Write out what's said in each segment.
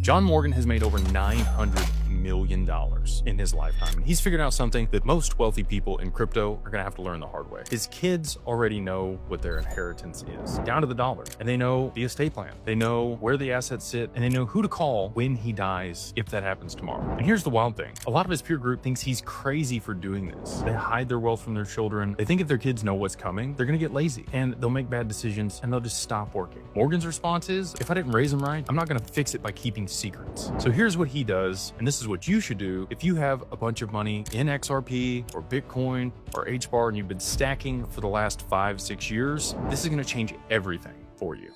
John Morgan has made over $900 million in his lifetime, and he's figured out something that most wealthy people in crypto are gonna have to learn the hard way. His kids already know what their inheritance is, down to the dollar, and they know the estate plan. They know where the assets sit, and they know who to call when he dies, if that happens tomorrow. And here's the wild thing. A lot of his peer group thinks he's crazy for doing this. They hide their wealth from their children. They think if their kids know what's coming, they're gonna get lazy, and they'll make bad decisions, and they'll just stop working. Morgan's response is, if I didn't raise them right, I'm not gonna fix it by keeping secrets. So here's what he does, and this is what you should do if you have a bunch of money in XRP or Bitcoin or HBAR and you've been stacking for the last 5-6 years. This is going to change everything for you.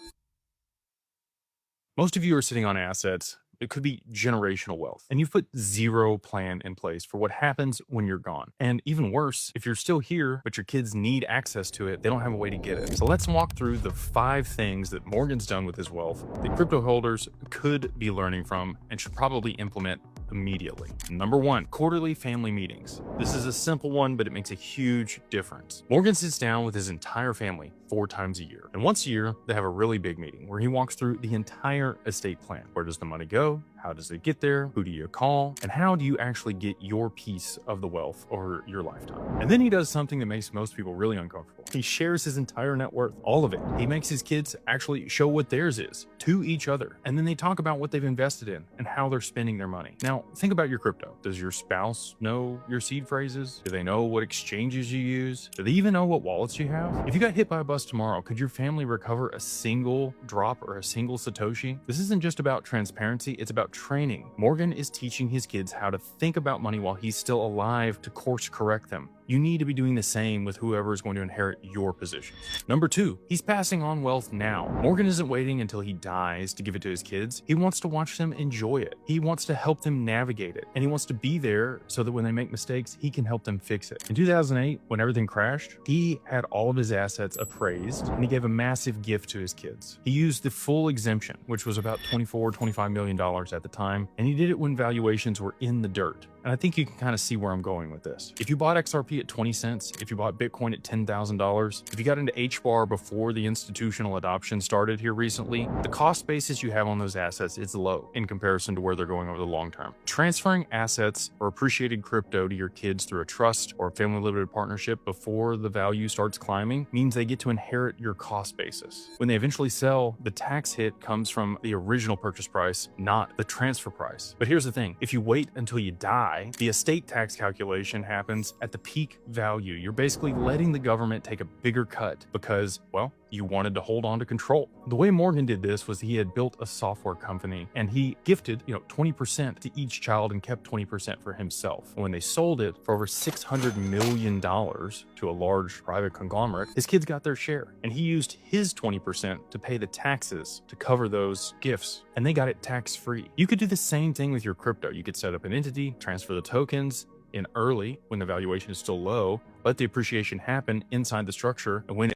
Most of you are sitting on assets. It could be generational wealth, and you've put zero plan in place for what happens when you're gone. And even worse, if you're still here, but your kids need access to it, they don't have a way to get it. So let's walk through the 5 things that Morgan's done with his wealth that crypto holders could be learning from and should probably implement immediately. Number 1, quarterly family meetings. This is a simple one, but it makes a huge difference. Morgan sits down with his entire family 4 times a year. And once a year, they have a really big meeting where he walks through the entire estate plan. Where does the money go? How does it get there? Who do you call? And how do you actually get your piece of the wealth over your lifetime? And then he does something that makes most people really uncomfortable. He shares his entire net worth, all of it. He makes his kids actually show what theirs is to each other. And then they talk about what they've invested in and how they're spending their money. Now, think about your crypto. Does your spouse know your seed phrases? Do they know what exchanges you use? Do they even know what wallets you have? If you got hit by a bus tomorrow, could your family recover a single drop or a single Satoshi? This isn't just about transparency, it's about training. Morgan is teaching his kids how to think about money while he's still alive to course correct them. You need to be doing the same with whoever is going to inherit your position. Number 2, he's passing on wealth now. Morgan isn't waiting until he dies to give it to his kids. He wants to watch them enjoy it. He wants to help them navigate it. And he wants to be there so that when they make mistakes, he can help them fix it. In 2008, when everything crashed, he had all of his assets appraised and he gave a massive gift to his kids. He used the full exemption, which was about $25 million at the time. And he did it when valuations were in the dirt. And I think you can kind of see where I'm going with this. If you bought XRP at 20 cents, if you bought Bitcoin at $10,000, if you got into HBAR before the institutional adoption started here recently, the cost basis you have on those assets is low in comparison to where they're going over the long term. Transferring assets or appreciated crypto to your kids through a trust or a family limited partnership before the value starts climbing means they get to inherit your cost basis. When they eventually sell, the tax hit comes from the original purchase price, not the transfer price. But here's the thing, if you wait until you die, the estate tax calculation happens at the peak value. You're basically letting the government take a bigger cut because, well, you wanted to hold on to control. The way Morgan did this was he had built a software company and he gifted, 20% to each child and kept 20% for himself. And when they sold it for over $600 million to a large private conglomerate, his kids got their share. And he used his 20% to pay the taxes to cover those gifts. And they got it tax-free. You could do the same thing with your crypto. You could set up an entity, transfer the tokens in early when the valuation is still low, let the appreciation happen inside the structure, and when